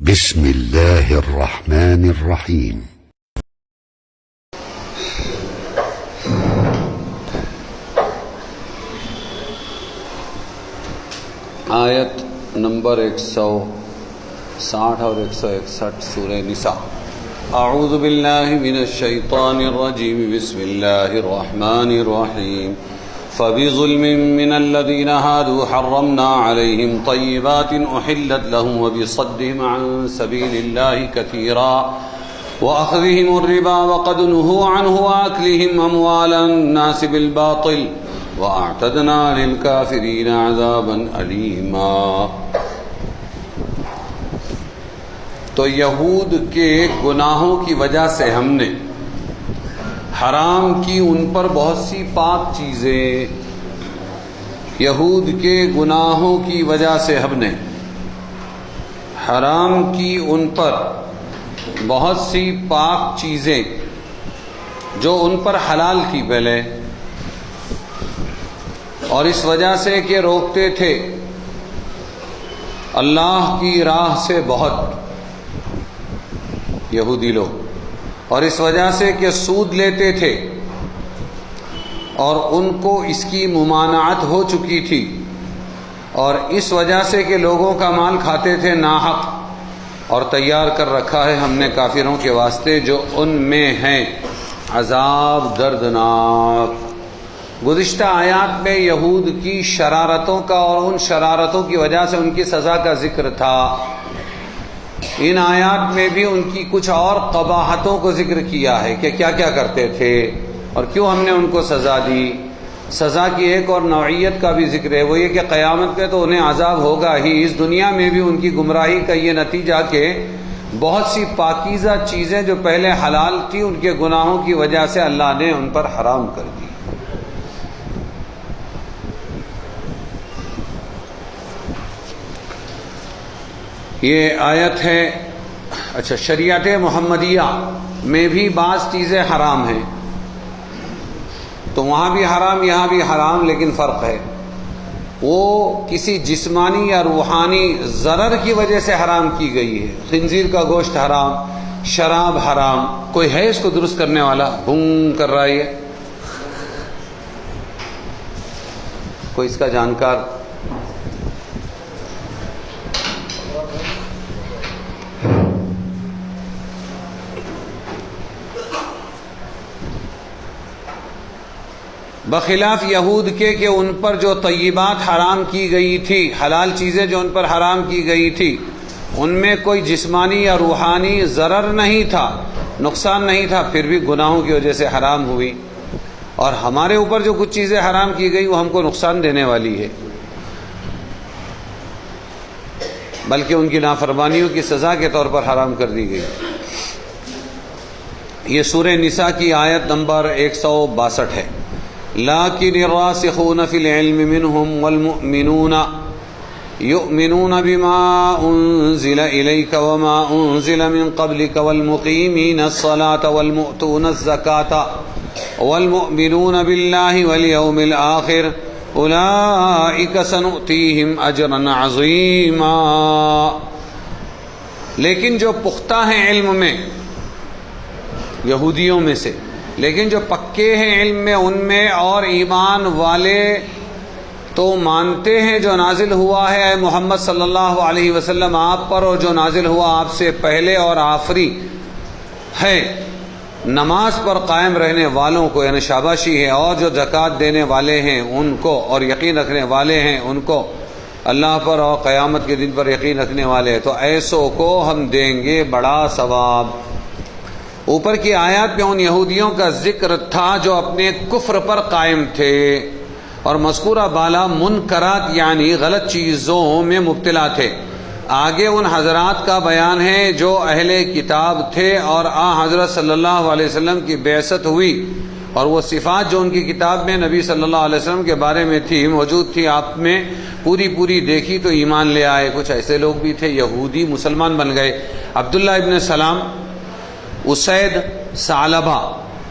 بسم الله الرحمن الرحيم. آیت نمبر 160 اور 161 سورہ نساء. اعوذ باللہ من الشیطان الرجیم. بسم اللہ الرحمن الرحیم. فبظلم من الذين هادوا حرمنا عليهم طيبات أحلت لهم وبصدهم عن سبيل الله كثيرا وأخذهم الربا وقد نهوا عنه وأكلهم أموال الناس بالباطل وأعتدنا للكافرين عذابا أليما. تو یہود کے گناہوں کی وجہ سے ہم نے حرام کی ان پر بہت سی پاک چیزیں. یہود کے گناہوں کی وجہ سے ہم نے حرام کی ان پر بہت سی پاک چیزیں جو ان پر حلال تھی پہلے، اور اس وجہ سے کہ روکتے تھے اللہ کی راہ سے بہت یہودی لوگ، اور اس وجہ سے کہ سود لیتے تھے اور ان کو اس کی ممانعت ہو چکی تھی، اور اس وجہ سے کہ لوگوں کا مال کھاتے تھے ناحق، اور تیار کر رکھا ہے ہم نے کافروں کے واسطے جو ان میں ہیں عذاب دردناک. گزشتہ آیات میں یہود کی شرارتوں کا اور ان شرارتوں کی وجہ سے ان کی سزا کا ذکر تھا. ان آیات میں بھی ان کی کچھ اور قباحتوں کو ذکر کیا ہے کہ کیا کیا کرتے تھے اور کیوں ہم نے ان کو سزا دی. سزا کی ایک اور نوعیت کا بھی ذکر ہے، وہ یہ کہ قیامت میں تو انہیں عذاب ہوگا ہی، اس دنیا میں بھی ان کی گمراہی کا یہ نتیجہ کہ بہت سی پاکیزہ چیزیں جو پہلے حلال تھی ان کے گناہوں کی وجہ سے اللہ نے ان پر حرام کر دی. یہ آیت ہے. اچھا، شریعت محمدیہ میں بھی بعض چیزیں حرام ہیں، تو وہاں بھی حرام یہاں بھی حرام، لیکن فرق ہے. وہ کسی جسمانی یا روحانی ضرر کی وجہ سے حرام کی گئی ہے. خنزیر کا گوشت حرام، شراب حرام. کوئی ہے اس کو درست کرنے والا؟ بھونگ کر رہا ہے کوئی اس کا جانکار؟ بخلاف یہود کے کہ ان پر جو طیبات حرام کی گئی تھی، حلال چیزیں جو ان پر حرام کی گئی تھی، ان میں کوئی جسمانی یا روحانی ضرر نہیں تھا، نقصان نہیں تھا، پھر بھی گناہوں کی وجہ سے حرام ہوئی. اور ہمارے اوپر جو کچھ چیزیں حرام کی گئی وہ ہم کو نقصان دینے والی ہے، بلکہ ان کی نافرمانیوں کی سزا کے طور پر حرام کر دی گئی. یہ سورہ نساء کی آیت نمبر 162 ہے. لَكِنِ الرَّاسِخُونَ فِي الْعِلْمِ مِنْهُمْ وَالْمُؤْمِنُونَ يُؤْمِنُونَ بِمَا أُنزِلَ إِلَيْكَ وَمَا أُنزِلَ مِنْ قَبْلِكَ وَالْمُقِيمِينَ الصَّلَاةَ وَالْمُؤْتُونَ الزَّكَاةَ وَالْمُؤْمِنُونَ بِاللَّهِ وَالْيَوْمِ الْآخِرِ أُولَئِكَ سَنُؤْتِيهِمْ أَجْرًا عَظِيمًا. لیکن جو پختہ ہیں علم میں یہودیوں میں سے، لیکن جو پکے ہیں علم میں ان میں اور ایمان والے تو مانتے ہیں جو نازل ہوا ہے اے محمد صلی اللہ علیہ وسلم آپ پر، اور جو نازل ہوا آپ سے پہلے اور آخری ہے. نماز پر قائم رہنے والوں کو یعنی شاباشی ہے، اور جو زکوٰۃ دینے والے ہیں ان کو، اور یقین رکھنے والے ہیں ان کو، اللہ پر اور قیامت کے دن پر یقین رکھنے والے ہیں، تو ایسوں کو ہم دیں گے بڑا ثواب. اوپر کی آیات میں ان یہودیوں کا ذکر تھا جو اپنے کفر پر قائم تھے، اور مذکورہ بالا منکرات یعنی غلط چیزوں میں مبتلا تھے. آگے ان حضرات کا بیان ہے جو اہل کتاب تھے اور حضرت صلی اللہ علیہ وسلم کی بعثت ہوئی، اور وہ صفات جو ان کی کتاب میں نبی صلی اللہ علیہ وسلم کے بارے میں تھی، موجود تھی، آپ میں پوری دیکھی تو ایمان لے آئے. کچھ ایسے لوگ بھی تھے یہودی مسلمان بن گئے. عبداللہ ابن سلام، اسید، ثعلبہ،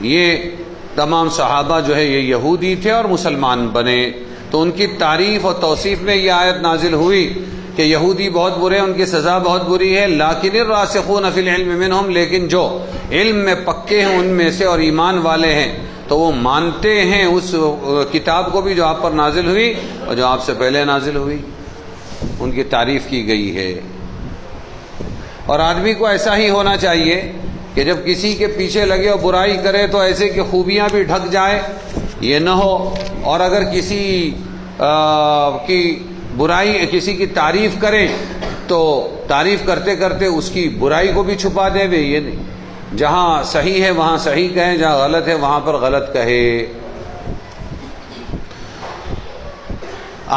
یہ تمام صحابہ جو ہے یہ یہودی تھے اور مسلمان بنے. تو ان کی تعریف اور توصیف میں یہ آیت نازل ہوئی کہ یہودی بہت برے ہیں، ان کی سزا بہت بری ہے، لیکن الراسخون فی العلم منہم، لیکن جو علم میں پکے ہیں ان میں سے اور ایمان والے ہیں تو وہ مانتے ہیں اس کتاب کو بھی جو آپ پر نازل ہوئی اور جو آپ سے پہلے نازل ہوئی، ان کی تعریف کی گئی ہے۔ اور آدمی کو ایسا ہی ہونا چاہیے کہ جب کسی کے پیچھے لگے اور برائی کرے تو ایسے کہ خوبیاں بھی ڈھک جائے، یہ نہ ہو، اور اگر کسی کی برائی، کسی کی تعریف کرے تو تعریف کرتے کرتے اس کی برائی کو بھی چھپا دے، یہ نہیں، جہاں صحیح ہے وہاں صحیح کہیں، جہاں غلط ہے وہاں پر غلط کہے۔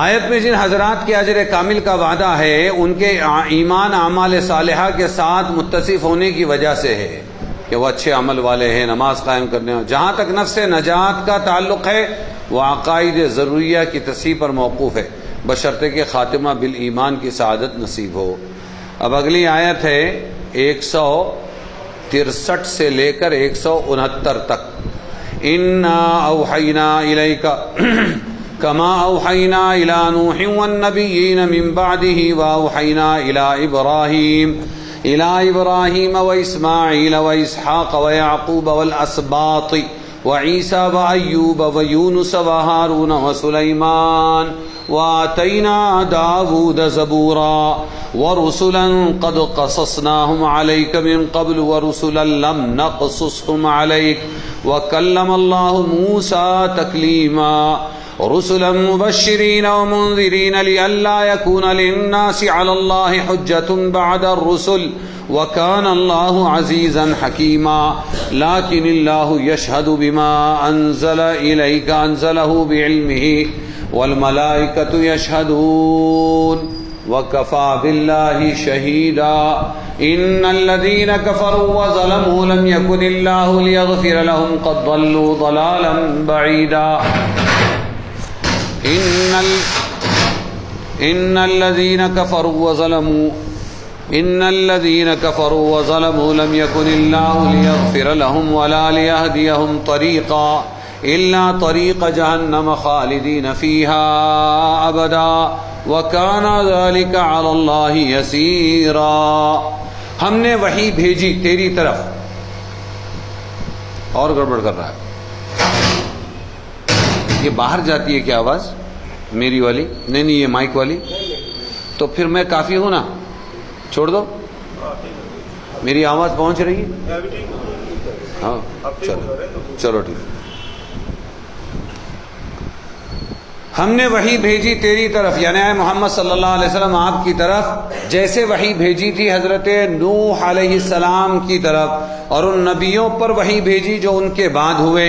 آیت میں جن حضرات کے اجر کامل کا وعدہ ہے ان کے ایمان اعمال صالحہ کے ساتھ متصف ہونے کی وجہ سے ہے کہ وہ اچھے عمل والے ہیں، نماز قائم کرنے والے۔ جہاں تک نفس نجات کا تعلق ہے وہ عقائد ضروریہ کی تصحیح پر موقوف ہے، بشرطے کہ خاتمہ بالایمان کی سعادت نصیب ہو۔ اب اگلی آیت ہے 163 سے لے کر 169 تک۔ انا اوحینا الیک کما اوحینا الی نوح والنبیین من بعدہ واوحینا الی ابراہیم واسماعیل واسحاق ویعقوب والاسباط وعیسیٰ وایوب ویونس وہارون وسلیمان وآتینا داود زبورا ورسلا قد قصصناهم عليك من قبل ورسلا لم نقصصهم عليك وكلم الله موسى تكليما رسلا مبشرين ومنذرين لئلا يكون للناس على الله حجة بعد الرسل وكان الله عزيزا حكيما لكن الله يشهد بما أنزل إليك أنزله بعلمه والملائكة يشهدون وكفى بالله شهيدا إن الذين كفروا وظلموا لم يكن الله ليغفر لهم قد ضلوا ضلالا بعيدا إن الذين كفروا وظلموا لم يكن الله ليغفر لهم ولا ليهديهم طريقا إلا طريق جهنم خالدين فيها أبدا وكان ذلك على الله يسيرا۔ ہم نے وحی بھیجی تیری طرف، اور گڑبڑ کر رہا ہے، یہ باہر جاتی ہے کیا آواز میری والی؟ نہیں یہ مائک والی، تو پھر میں کافی ہوں نا، چھوڑ دو، میری آواز پہنچ رہی ہے؟ ہاں چلو ٹھیک۔ ہم نے وحی بھیجی تیری طرف، یعنی اے محمد صلی اللہ علیہ وسلم آپ کی طرف، جیسے وحی بھیجی تھی حضرت نوح علیہ السلام کی طرف، اور ان نبیوں پر وحی بھیجی جو ان کے بعد ہوئے،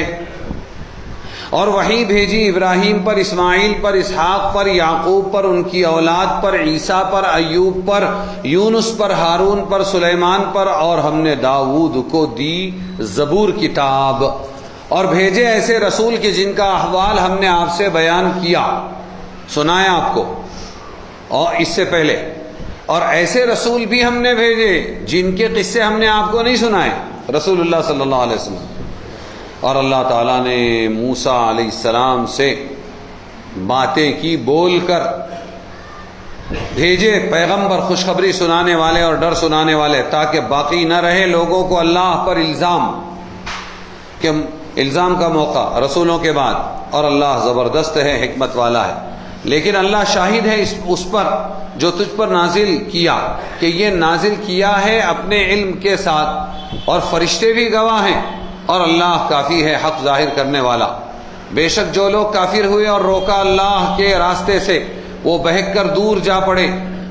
اور وحی بھیجی ابراہیم پر، اسماعیل پر، اسحاق پر، یعقوب پر، ان کی اولاد پر، عیسیٰ پر، ایوب پر، یونس پر، ہارون پر، سلیمان پر، اور ہم نے داؤد کو دی زبور کتاب، اور بھیجے ایسے رسول کہ جن کا احوال ہم نے آپ سے بیان کیا، سنایا آپ کو، اور اس سے پہلے، اور ایسے رسول بھی ہم نے بھیجے جن کے قصے ہم نے آپ کو نہیں سنائے، رسول اللہ صلی اللہ علیہ وسلم۔ اور اللہ تعالیٰ نے موسیٰ علیہ السلام سے باتیں کی بول کر، بھیجے پیغمبر خوشخبری سنانے والے اور ڈر سنانے والے، تاکہ باقی نہ رہے لوگوں کو اللہ پر الزام، کہ الزام کا موقع رسولوں کے بعد، اور اللہ زبردست ہے، حکمت والا ہے۔ لیکن اللہ شاہد ہے اس پر جو تجھ پر نازل کیا، کہ یہ نازل کیا ہے اپنے علم کے ساتھ، اور فرشتے بھی گواہ ہیں، اور اللہ کافی ہے حق ظاہر کرنے والا۔ بے شک جو لوگ کافر ہوئے اور روکا اللہ کے راستے سے، وہ بہک کر دور جا پڑے۔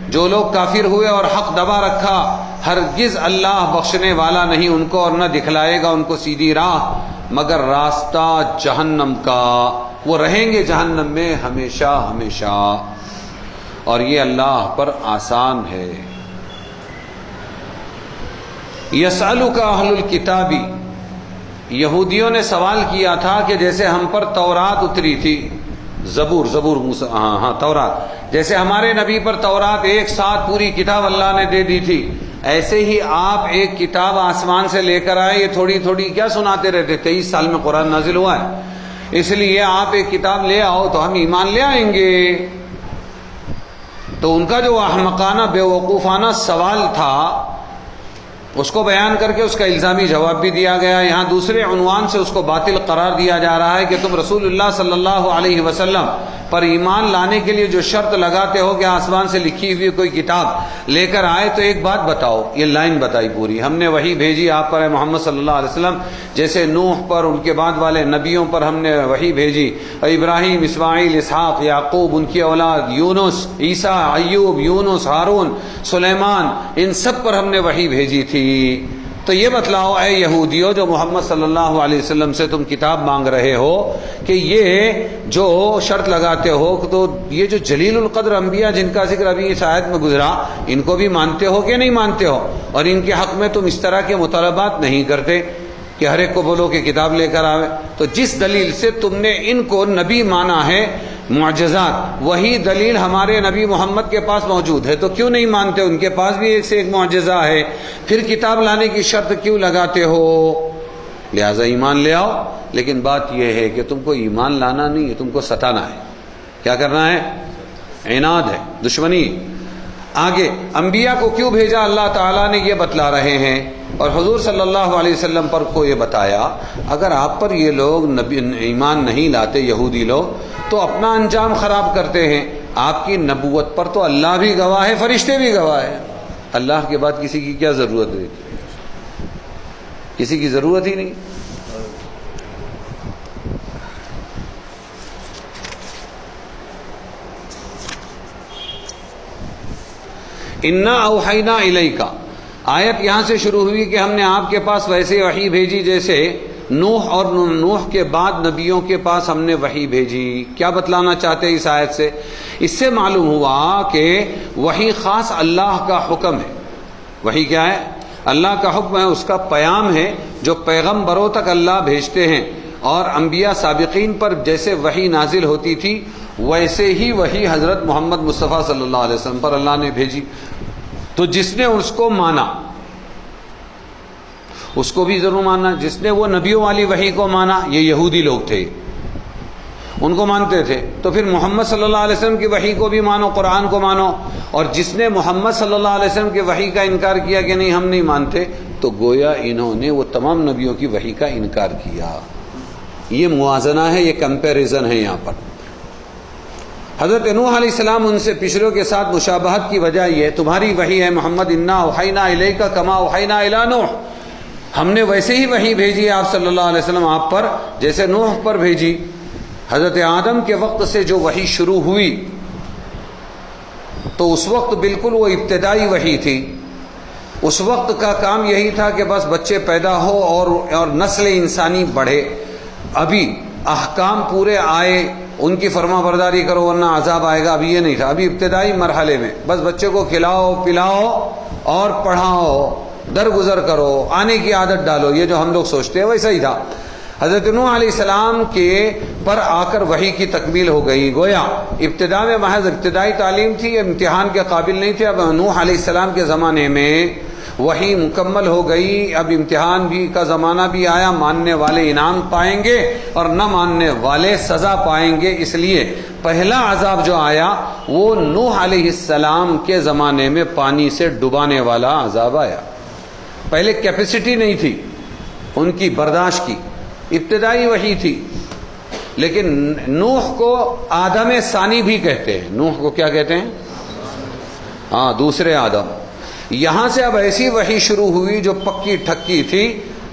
جو لوگ کافر ہوئے اور حق دبا رکھا، ہرگز اللہ بخشنے والا نہیں ان کو، اور نہ دکھلائے گا ان کو سیدھی راہ مگر راستہ جہنم کا، وہ رہیں گے جہنم میں ہمیشہ ہمیشہ، اور یہ اللہ پر آسان ہے۔ یسألک اہل الکتاب، یہودیوں نے سوال کیا تھا کہ جیسے ہم پر تورات اتری تھی، زبور موسیٰ، تورات، جیسے ہمارے نبی پر تورات ایک ساتھ پوری کتاب اللہ نے دے دی تھی، ایسے ہی آپ ایک کتاب آسمان سے لے کر آئے، یہ تھوڑی تھوڑی کیا سناتے رہتے؟ 23 سال میں قرآن نازل ہوا ہے، اس لیے آپ ایک کتاب لے آؤ تو ہم ایمان لے آئیں گے۔ تو ان کا جو احمقانہ بیوقوفانہ سوال تھا اس کو بیان کر کے اس کا الزامی جواب بھی دیا گیا. یہاں دوسرے عنوان سے اس کو باطل قرار دیا جا رہا ہے کہ تم رسول اللہ صلی اللہ علیہ وسلم پر ایمان لانے کے لیے جو شرط لگاتے ہو کہ آسمان سے لکھی ہوئی کوئی کتاب لے کر آئے, تو ایک بات بتاؤ. یہ لائن بتائی پوری, ہم نے وحی بھیجی آپ پر محمد صلی اللہ علیہ وسلم, جیسے نوح پر ان کے بعد والے نبیوں پر ہم نے وحی بھیجی, ابراہیم, اسماعیل, اسحاق, یعقوب, ان کی اولاد, یونس, عیسیٰ, ایوب, یونس, ہارون, سلیمان, ان سب پر ہم نے وحی بھیجی تھی. تو یہ بتلاؤ اے یہودیو جو محمد صلی اللہ علیہ وسلم سے تم کتاب مانگ رہے ہو کہ یہ جو شرط لگاتے ہو, تو یہ جو جلیل القدر انبیاء جن کا ذکر ابھی اس آیت میں گزرا, ان کو بھی مانتے ہو کہ نہیں مانتے ہو؟ اور ان کے حق میں تم اس طرح کے مطالبات نہیں کرتے کہ ہر ایک کو بولو کہ کتاب لے کر آوے. تو جس دلیل سے تم نے ان کو نبی مانا ہے, معجزات, وہی دلیل ہمارے نبی محمد کے پاس موجود ہے, تو کیوں نہیں مانتے؟ ان کے پاس بھی ایک سے ایک معجزہ ہے, پھر کتاب لانے کی شرط کیوں لگاتے ہو؟ لہٰذا ایمان لے آؤ. لیکن بات یہ ہے کہ تم کو ایمان لانا نہیں ہے, تم کو ستانا ہے. کیا کرنا ہے؟ عناد ہے, دشمنی. آگے انبیاء کو کیوں بھیجا اللہ تعالیٰ نے یہ بتلا رہے ہیں, اور حضور صلی اللہ علیہ وسلم پر کو یہ بتایا اگر آپ پر یہ لوگ ایمان نہیں لاتے, یہودی لوگ, تو اپنا انجام خراب کرتے ہیں. آپ کی نبوت پر تو اللہ بھی گواہ ہے, فرشتے بھی گواہ ہیں. اللہ کے بعد کسی کی کیا ضرورت ہے؟ کسی کی ضرورت ہی نہیں. انا اوحینا الیکا, آیت یہاں سے شروع ہوئی کہ ہم نے آپ کے پاس ویسے وحی بھیجی جیسے نوح اور نوح کے بعد نبیوں کے پاس ہم نے وحی بھیجی. کیا بتلانا چاہتے ہیں اس آیت سے؟ اس سے معلوم ہوا کہ وحی خاص اللہ کا حکم ہے. وحی کیا ہے؟ اللہ کا حکم ہے, اس کا پیام ہے جو پیغمبروں تک اللہ بھیجتے ہیں. اور انبیاء سابقین پر جیسے وحی نازل ہوتی تھی ویسے ہی وحی حضرت محمد مصطفیٰ صلی اللہ علیہ وسلم پر اللہ نے بھیجی. تو جس نے اس کو مانا اس کو بھی ضرور ماننا. جس نے وہ نبیوں والی وحی کو مانا, یہ یہودی لوگ تھے, ان کو مانتے تھے, تو پھر محمد صلی اللہ علیہ وسلم کی وحی کو بھی مانو, قرآن کو مانو. اور جس نے محمد صلی اللہ علیہ وسلم کی وحی کا انکار کیا کہ نہیں ہم نہیں مانتے, تو گویا انہوں نے وہ تمام نبیوں کی وحی کا انکار کیا. یہ موازنہ ہے, یہ کمپیریزن ہے یہاں پر. حضرت نوح علیہ السلام ان سے پچھلوں کے ساتھ مشابہت کی وجہ یہ, تمہاری وحی ہے محمد, انا اوحینا الیکا کما اوحینا الی نوح, ہم نے ویسے ہی وحی بھیجی آپ صلی اللہ علیہ وسلم آپ پر جیسے نوح پر بھیجی. حضرت آدم کے وقت سے جو وحی شروع ہوئی تو اس وقت بالکل وہ ابتدائی وحی تھی. اس وقت کا کام یہی تھا کہ بس بچے پیدا ہو اور نسل انسانی بڑھے. ابھی احکام پورے آئے, ان کی فرما برداری کرو ورنہ عذاب آئے گا, ابھی یہ نہیں تھا. ابھی ابتدائی مرحلے میں بس بچے کو کھلاؤ پلاؤ اور پڑھاؤ, درگزر کرو, آنے کی عادت ڈالو. یہ جو ہم لوگ سوچتے ہیں ویسا ہی تھا. حضرت نوح علیہ السلام کے پر آ کر وحی کی تکمیل ہو گئی. گویا ابتدا میں محض ابتدائی تعلیم تھی, امتحان کے قابل نہیں تھے. اب نوح علیہ السلام کے زمانے میں وحی مکمل ہو گئی, اب امتحان بھی کا زمانہ بھی آیا. ماننے والے انعام پائیں گے اور نہ ماننے والے سزا پائیں گے. اس لیے پہلا عذاب جو آیا وہ نوح علیہ السلام کے زمانے میں پانی سے ڈبانے والا عذاب آیا. پہلے کیپیسٹی نہیں تھی ان کی برداشت کی, ابتدائی وحی تھی. لیکن نوح کو آدم ثانی بھی کہتے ہیں. نوح کو کیا کہتے ہیں؟ ہاں, دوسرے آدم. یہاں سے اب ایسی وحی شروع ہوئی جو پکی ٹھکی تھی,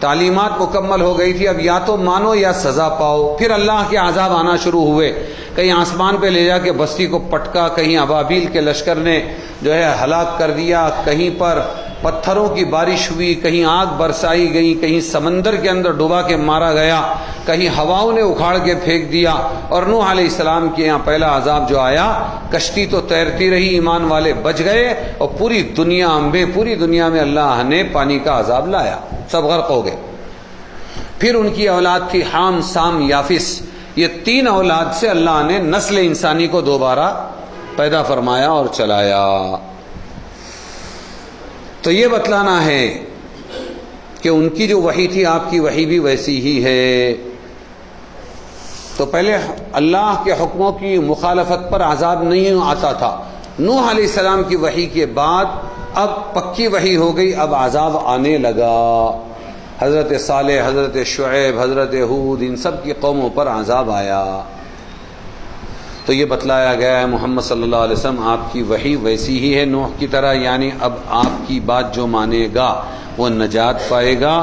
تعلیمات مکمل ہو گئی تھی. اب یا تو مانو یا سزا پاؤ. پھر اللہ کے عذاب آنا شروع ہوئے. کہیں آسمان پہ لے جا کے بستی کو پٹکا, کہیں ابابیل کے لشکر نے جو ہے ہلاک کر دیا, کہیں پر پتھروں کی بارش ہوئی, کہیں آگ برسائی گئی, کہیں سمندر کے اندر ڈبا کے مارا گیا, کہیں ہواؤں نے اکھاڑ کے پھینک دیا. اور نوح علیہ السلام کے یہاں پہلا عذاب جو آیا, کشتی تو تیرتی رہی, ایمان والے بچ گئے, اور پوری دنیا میں اللہ نے پانی کا عذاب لایا, سب غرق ہو گئے. پھر ان کی اولاد تھی حام, سام, یافس. یہ تین اولاد سے اللہ نے نسل انسانی کو دوبارہ پیدا فرمایا اور چلایا. تو یہ بتلانا ہے کہ ان کی جو وحی تھی آپ کی وحی بھی ویسی ہی ہے. تو پہلے اللہ کے حکموں کی مخالفت پر عذاب نہیں آتا تھا, نوح علیہ السلام کی وحی کے بعد اب پکی وحی ہو گئی، اب عذاب آنے لگا. حضرت صالح، حضرت شعیب، حضرت ہود، ان سب کی قوموں پر عذاب آیا. تو یہ بتلایا گیا ہے محمد صلی اللہ علیہ وسلم آپ کی وحی ویسی ہی ہے نوح کی طرح، یعنی اب آپ کی بات جو مانے گا وہ نجات پائے گا،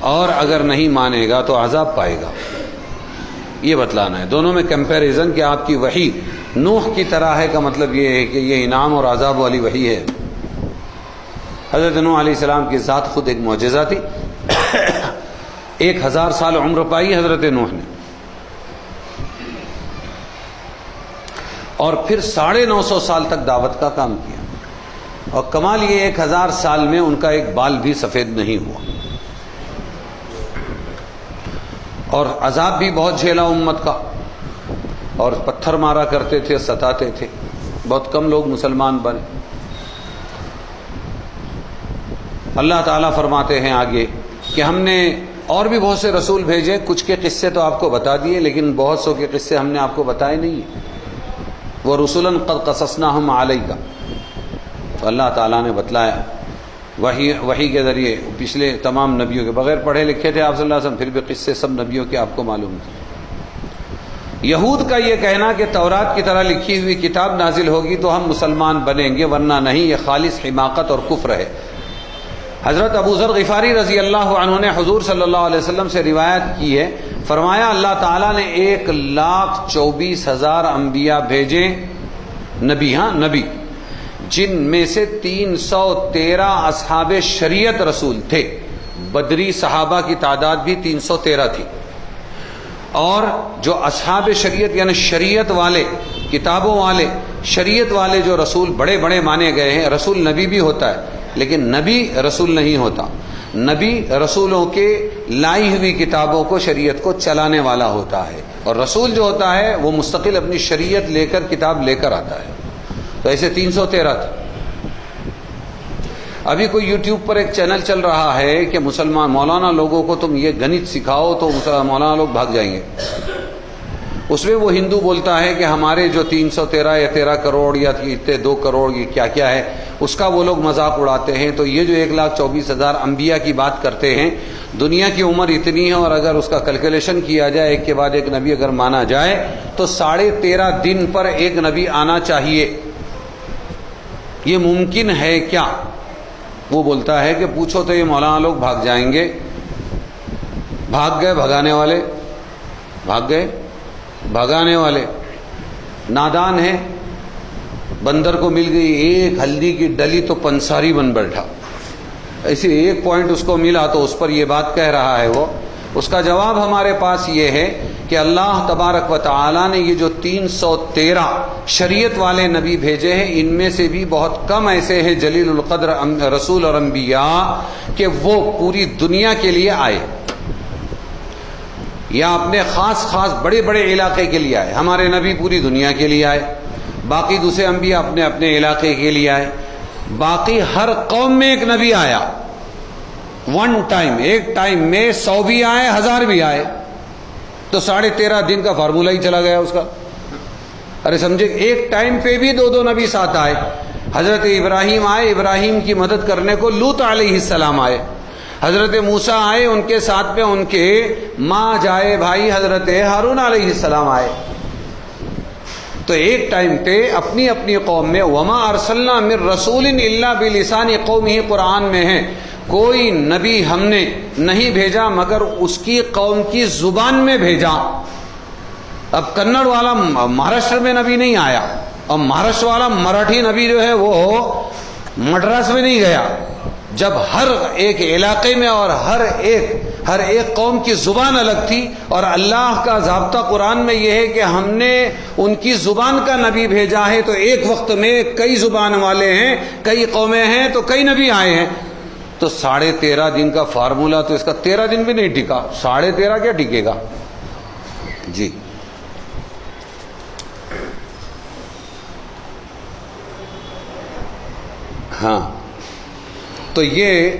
اور اگر نہیں مانے گا تو عذاب پائے گا. یہ بتلانا ہے. دونوں میں کمپیریزن کہ آپ کی وحی نوح کی طرح ہے کا مطلب یہ ہے کہ یہ انعام اور عذاب والی وحی ہے. حضرت نوح علیہ السلام کی ذات خود ایک معجزہ تھی. 1000 سال عمر پائی حضرت نوح نے، اور پھر 950 سال تک دعوت کا کام کیا. اور کمال یہ 1000 سال میں ان کا ایک بال بھی سفید نہیں ہوا، اور عذاب بھی بہت جھیلا امت کا، اور پتھر مارا کرتے تھے، ستاتے تھے. بہت کم لوگ مسلمان بنے. اللہ تعالیٰ فرماتے ہیں آگے کہ ہم نے اور بھی بہت سے رسول بھیجے، کچھ کے قصے تو آپ کو بتا دیے، لیکن بہت سو کے قصے ہم نے آپ کو بتائے نہیں. وہ رسولاً قد قصصناہم علیک، تو اللہ تعالیٰ نے بتلایا وحی کے ذریعے. پچھلے تمام نبیوں کے بغیر پڑھے لکھے تھے آپ صلی اللہ علیہ وسلم، پھر بھی قصے سب نبیوں کے آپ کو معلوم تھے. یہود کا یہ کہنا کہ تورات کی طرح لکھی ہوئی کتاب نازل ہوگی تو ہم مسلمان بنیں گے، ورنہ نہیں، یہ خالص حماقت اور کفر ہے. حضرت ابو ذر غفاری رضی اللہ عنہ نے حضور صلی اللہ علیہ وسلم سے روایت کی ہے، فرمایا اللہ تعالیٰ نے 1,24,000 انبیاء بھیجے، نبی، ہاں نبی، جن میں سے 313 اصحاب شریعت رسول تھے. بدری صحابہ کی تعداد بھی 313 تھی. اور جو اصحاب شریعت یعنی شریعت والے، کتابوں والے، شریعت والے جو رسول بڑے بڑے مانے گئے ہیں. رسول نبی بھی ہوتا ہے لیکن نبی رسول نہیں ہوتا. نبی رسولوں کے لائی ہوئی کتابوں کو، شریعت کو چلانے والا ہوتا ہے، اور رسول جو ہوتا ہے وہ مستقل اپنی شریعت لے کر، کتاب لے کر آتا ہے. تو ایسے 313 تھے. ابھی کوئی یوٹیوب پر ایک چینل چل رہا ہے کہ مسلمان مولانا لوگوں کو تم یہ گنت سکھاؤ تو مولانا لوگ بھاگ جائیں گے. اس میں وہ ہندو بولتا ہے کہ ہمارے جو 313 یا 13 کروڑ یا 2 کروڑ یہ کیا کیا ہے، اس کا وہ لوگ مذاق اڑاتے ہیں. تو یہ جو 1,24,000 انبیاء کی بات کرتے ہیں، دنیا کی عمر اتنی ہے، اور اگر اس کا کیلکولیشن کیا جائے ایک کے بعد ایک نبی اگر مانا جائے تو 13.5 دن پر ایک نبی آنا چاہیے. یہ ممکن ہے کیا؟ وہ بولتا ہے کہ پوچھو تو یہ مولانا لوگ بھاگ جائیں گے. بھاگ گئے بھگانے والے، بھاگ گئے بھگانے والے. نادان ہے، بندر کو مل گئی ایک ہلدی کی ڈلی تو پنساری بن بیٹھا. ایسے ایک پوائنٹ اس کو ملا تو اس پر یہ بات کہہ رہا ہے. وہ اس کا جواب ہمارے پاس یہ ہے کہ اللہ تبارک و تعالی نے یہ جو 313 شریعت والے نبی بھیجے ہیں، ان میں سے بھی بہت کم ایسے ہیں جلیل القدر رسول اور انبیاء کہ وہ پوری دنیا کے لیے آئے، یا اپنے خاص بڑے بڑے علاقے کے لیے آئے. ہمارے نبی پوری دنیا کے لیے آئے، باقی دوسرے انبیاء اپنے اپنے علاقے کے لیے آئے. باقی ہر قوم میں ایک نبی آیا. ون ٹائم، ایک ٹائم میں 100 بھی آئے، 1000 بھی آئے، تو 13.5 دن کا فارمولہ ہی چلا گیا اس کا. ارے سمجھے، ایک ٹائم پہ بھی 2 نبی ساتھ آئے. حضرت ابراہیم آئے، ابراہیم کی مدد کرنے کو لوط علیہ السلام آئے. حضرت موسیٰ آئے، ان کے ساتھ میں ان کے ماں جائے بھائی حضرت ہارون علیہ السلام آئے. تو ایک ٹائم پہ اپنی اپنی قوم میں وما ارسلنا من رسول الا بلسان قومہ، قرآن میں ہے کوئی نبی ہم نے نہیں بھیجا مگر اس کی قوم کی زبان میں بھیجا. اب کنڑ والا مہاراشٹر میں نبی نہیں آیا، اور مہاراشٹر والا مراٹھی نبی جو ہے وہ مدراس میں نہیں گیا. جب ہر ایک علاقے میں اور ہر ایک قوم کی زبان الگ تھی، اور اللہ کا ضابطہ قرآن میں یہ ہے کہ ہم نے ان کی زبان کا نبی بھیجا ہے. تو ایک وقت میں کئی زبان والے ہیں، کئی قومیں ہیں، تو کئی نبی آئے ہیں. تو 13.5 دن کا فارمولہ تو اس کا 13 دن بھی نہیں ٹکا. 13.5 کیا ٹکے گا جی. ہاں، تو یہ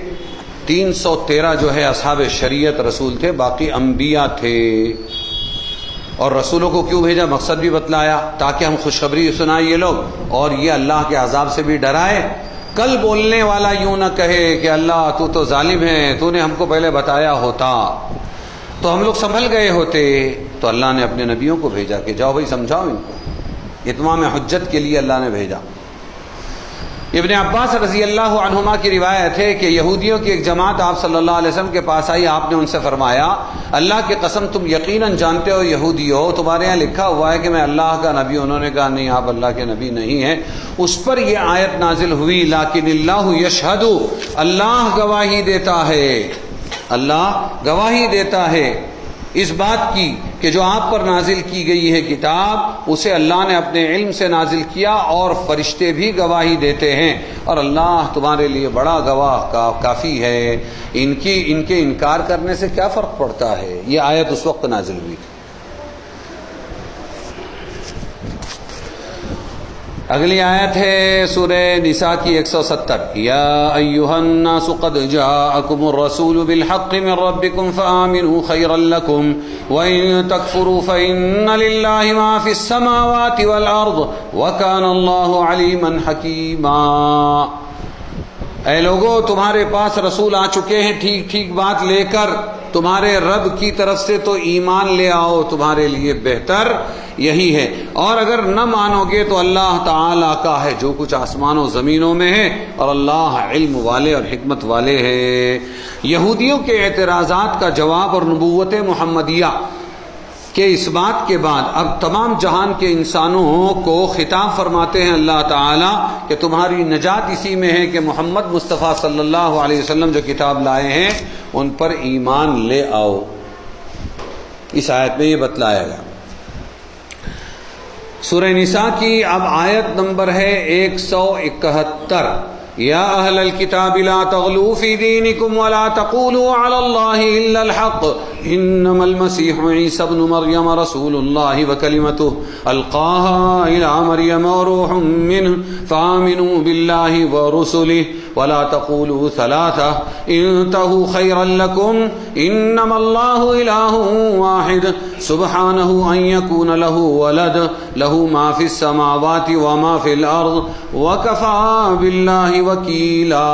313 جو ہے اصحاب شریعت رسول تھے، باقی انبیاء تھے. اور رسولوں کو کیوں بھیجا؟ مقصد بھی بتلایا تاکہ ہم خوشخبری سنائیں یہ لوگ، اور یہ اللہ کے عذاب سے بھی ڈرائے۔ کل بولنے والا یوں نہ کہے کہ اللہ تو ظالم ہے، تو نے ہم کو پہلے بتایا ہوتا تو ہم لوگ سنبھل گئے ہوتے۔ تو اللہ نے اپنے نبیوں کو بھیجا کہ جاؤ بھائی سمجھاؤ ان کو، اتمام حجت کے لیے اللہ نے بھیجا۔ ابن عباس رضی اللہ عنہما کی روایت ہے کہ یہودیوں کی ایک جماعت آپ صلی اللہ علیہ وسلم کے پاس آئی، آپ نے ان سے فرمایا اللہ کی قسم تم یقیناً جانتے ہو یہودی ہو، تمہارے یہاں لکھا ہوا ہے کہ میں اللہ کا نبی ہوں۔ انہوں نے کہا نہیں، آپ اللہ کے نبی نہیں ہیں۔ اس پر یہ آیت نازل ہوئی لیکن اللہ یشہد، اللہ گواہی دیتا ہے، اللہ گواہی دیتا ہے اس بات کی کہ جو آپ پر نازل کی گئی ہے کتاب اسے اللہ نے اپنے علم سے نازل کیا، اور فرشتے بھی گواہی دیتے ہیں، اور اللہ تمہارے لیے بڑا گواہ کافی ہے۔ ان کے انکار کرنے سے کیا فرق پڑتا ہے؟ یہ آیت اس وقت نازل ہوئی تھی۔ اگلی آیت ہے سورہ نساء کی 170، یا ایھا الناس قد جاءکم الرسول بالحق من ربکم فآمنوا خیرا لکم وإن تکفروا فإن للہ ما فی السماوات والارض وکان اللہ علیما حکیما۔ اے لوگو تمہارے پاس رسول آ چکے ہیں ٹھیک ٹھیک بات لے کر، تمہارے رب کی طرف سے تو ایمان لے آؤ، تمہارے لیے بہتر یہی ہے، اور اگر نہ مانو گے تو اللہ تعالیٰ کا ہے جو کچھ آسمانوں زمینوں میں ہے، اور اللہ علم والے اور حکمت والے ہے۔ یہودیوں کے اعتراضات کا جواب اور نبوت محمدیہ کہ اس بات کے بعد اب تمام جہان کے انسانوں کو خطاب فرماتے ہیں اللہ تعالیٰ کہ تمہاری نجات اسی میں ہے کہ محمد مصطفیٰ صلی اللہ علیہ وسلم جو کتاب لائے ہیں ان پر ایمان لے آؤ۔ اس آیت میں یہ بتلایا گیا۔ سورہ نساء کی اب آیت نمبر ہے 171، یا اہل الکتاب لا تغلوا فی دینکم ولا تقولوا علی اللہ الا الحق انما المسیح عیسی ابن مریم رسول اللہ وکلمتہ القاها الی مریم وروح منہ فآمنوا باللہ ورسلہ ولا تقولوا ثلاثہ انتہوا خیرا لکم انما اللہ الہ واحد سبحانہ ان یکون لہ ولد لہ ما فی السماوات وما فی الارض وکفی باللہ وکیلا۔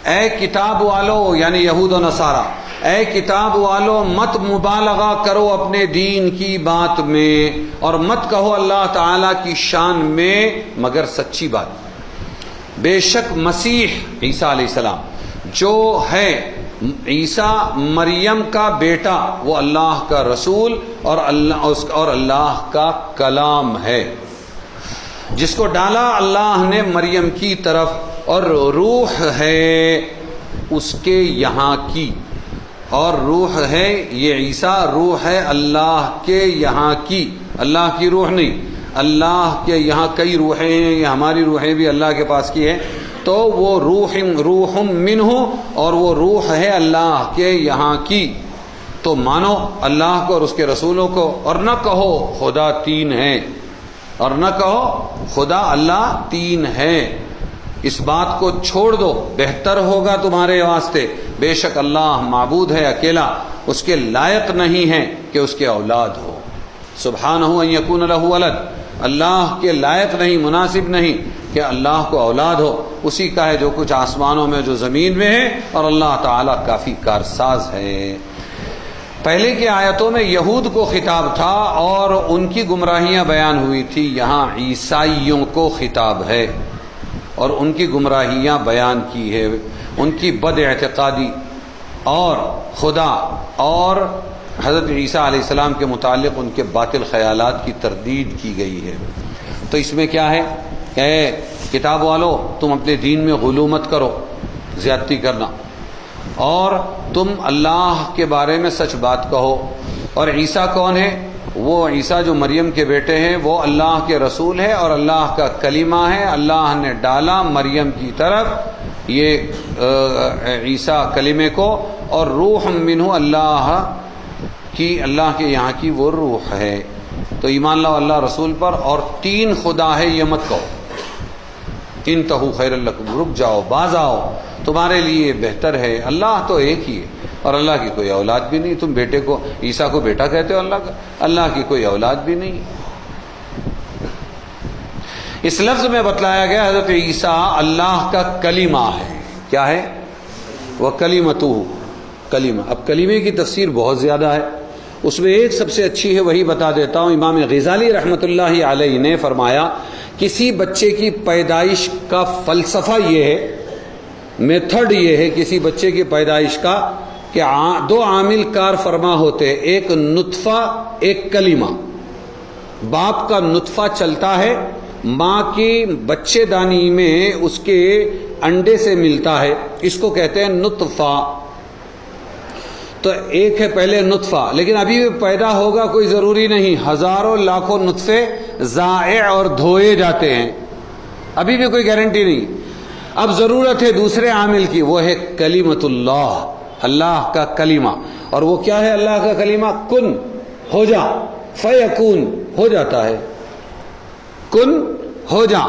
اے کتاب والو یعنی یہود و نصارہ، اے کتاب والو مت مبالغہ کرو اپنے دین کی بات میں، اور مت کہو اللہ تعالیٰ کی شان میں مگر سچی بات۔ بے شک مسیح عیسیٰ علیہ السلام جو ہے عیسیٰ مریم کا بیٹا، وہ اللہ کا رسول اور اللہ کا کلام ہے، جس کو ڈالا اللہ نے مریم کی طرف، اور روح ہے اس کے یہاں کی، اور روح ہے یہ عیسیٰ روح ہے اللہ کے یہاں کی، اللہ کی روح نہیں، اللہ کے یہاں کئی روحیں ہیں، یہ ہماری روحیں بھی اللہ کے پاس کی ہیں، تو وہ روح منہ، اور وہ روح ہے اللہ کے یہاں کی۔ تو مانو اللہ کو اور اس کے رسولوں کو، اور نہ کہو خدا تین ہے، اور نہ کہو خدا اللہ تین ہے، اس بات کو چھوڑ دو، بہتر ہوگا تمہارے واسطے۔ بے شک اللہ معبود ہے اکیلا، اس کے لائق نہیں ہے کہ اس کے اولاد ہو، سبحانہ ان یکون لہ ولد، اللہ کے لائق نہیں، مناسب نہیں کہ اللہ کو اولاد ہو، اسی کا ہے جو کچھ آسمانوں میں جو زمین میں ہے، اور اللہ تعالیٰ کافی کارساز ہے۔ پہلے کی آیتوں میں یہود کو خطاب تھا اور ان کی گمراہیاں بیان ہوئی تھی، یہاں عیسائیوں کو خطاب ہے اور ان کی گمراہیاں بیان کی ہے، ان کی بد اعتقادی اور خدا اور حضرت عیسیٰ علیہ السلام کے متعلق ان کے باطل خیالات کی تردید کی گئی ہے۔ تو اس میں کیا ہے کہ کتاب والو تم اپنے دین میں غلو مت کرو، زیادتی کرنا، اور تم اللہ کے بارے میں سچ بات کہو۔ اور عیسیٰ کون ہے؟ وہ عیسیٰ جو مریم کے بیٹے ہیں، وہ اللہ کے رسول ہے اور اللہ کا کلمہ ہے، اللہ نے ڈالا مریم کی طرف یہ عیسیٰ کلمے کو، اور روح منہ اللہ کے یہاں کی وہ روح ہے۔ تو ایمان لاؤ اللہ رسول پر، اور تین خدا ہے یہ مت کہو، انتہوا خیر لکم، رک جاؤ، باز آؤ، تمہارے لیے بہتر ہے، اللہ تو ایک ہی ہے اور اللہ کی کوئی اولاد بھی نہیں، تم بیٹے کو عیسیٰ کو بیٹا کہتے ہو اللہ کا، اللہ کی کوئی اولاد بھی نہیں۔ اس لفظ میں بتلایا گیا حضرت عیسیٰ اللہ کا کلمہ ہے۔ کیا ہے؟ وہ کلمتہ، کلمہ۔ اب کلمے کی تفسیر بہت زیادہ ہے، اس میں ایک سب سے اچھی ہے، وہی بتا دیتا ہوں۔ امام غزالی رحمۃ اللہ علیہ نے فرمایا کسی بچے کی پیدائش کا فلسفہ یہ ہے، میتھڈ یہ ہے کسی بچے کی پیدائش کا کہ دو عامل کار فرما ہوتے ہیں، ایک نطفہ ایک کلمہ۔ باپ کا نطفہ چلتا ہے، ماں کی بچے دانی میں اس کے انڈے سے ملتا ہے، اس کو کہتے ہیں نطفہ۔ تو ایک ہے پہلے نطفہ، لیکن ابھی بھی پیدا ہوگا کوئی ضروری نہیں، ہزاروں لاکھوں نطفے ضائع اور دھوئے جاتے ہیں، ابھی بھی کوئی گارنٹی نہیں۔ اب ضرورت ہے دوسرے عامل کی، وہ ہے کلمۃ اللہ، اللہ کا کلمہ۔ اور وہ کیا ہے اللہ کا کلمہ؟ کن، ہو جا، فیکون، ہو جاتا ہے، کن ہو جا،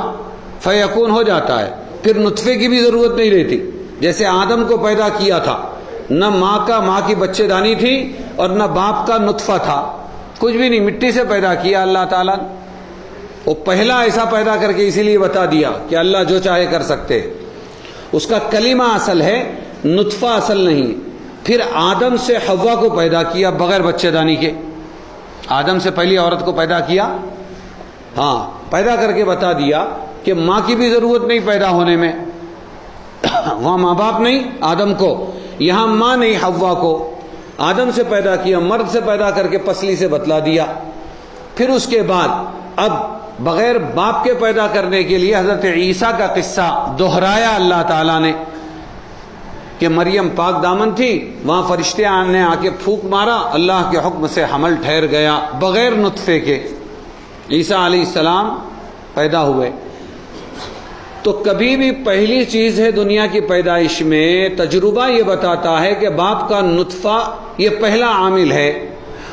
فیکون ہو جاتا ہے۔ پھر نطفے کی بھی ضرورت نہیں رہتی، جیسے آدم کو پیدا کیا تھا، نہ ماں کی بچے دانی تھی اور نہ باپ کا نطفہ تھا، کچھ بھی نہیں، مٹی سے پیدا کیا اللہ تعالیٰ نے۔ وہ پہلا ایسا پیدا کر کے اسی لیے بتا دیا کہ اللہ جو چاہے کر سکتے، اس کا کلمہ اصل ہے، نطفہ اصل نہیں۔ پھر آدم سے حوا کو پیدا کیا بغیر بچے دانی کے، آدم سے پہلی عورت کو پیدا کیا، ہاں پیدا کر کے بتا دیا کہ ماں کی بھی ضرورت نہیں پیدا ہونے میں، وہاں ماں باپ نہیں آدم کو، یہاں ماں نہیں حوا کو، آدم سے پیدا کیا، مرد سے پیدا کر کے پسلی سے بتلا دیا۔ پھر اس کے بعد اب بغیر باپ کے پیدا کرنے کے لیے حضرت عیسیٰ کا قصہ دہرایا اللہ تعالیٰ نے کہ مریم پاک دامن تھی، وہاں فرشتے نے آ کے پھونک مارا، اللہ کے حکم سے حمل ٹھہر گیا بغیر نطفے کے، عیسیٰ علیہ السلام پیدا ہوئے۔ تو کبھی بھی پہلی چیز ہے دنیا کی پیدائش میں، تجربہ یہ بتاتا ہے کہ باپ کا نطفہ یہ پہلا عامل ہے،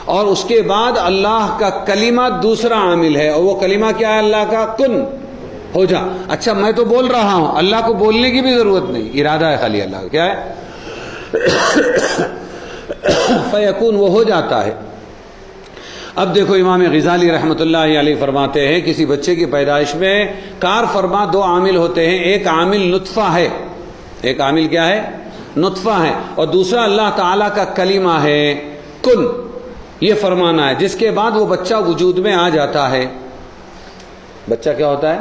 اور اس کے بعد اللہ کا کلمہ دوسرا عامل ہے، اور وہ کلمہ کیا ہے؟ اللہ کا کن، ہو جا۔ اچھا میں تو بول رہا ہوں، اللہ کو بولنے کی بھی ضرورت نہیں، ارادہ ہے خالی اللہ کا، کیا ہے؟ فیکون، وہ ہو جاتا ہے۔ اب دیکھو امام غزالی رحمۃ اللہ علیہ فرماتے ہیں کسی بچے کی پیدائش میں کار فرما دو عامل ہوتے ہیں، ایک عامل نطفہ ہے، ایک عامل کیا ہے؟ نطفہ ہے، اور دوسرا اللہ تعالیٰ کا کلمہ ہے، کن، یہ فرمانا ہے، جس کے بعد وہ بچہ وجود میں آ جاتا ہے۔ بچہ کیا ہوتا ہے؟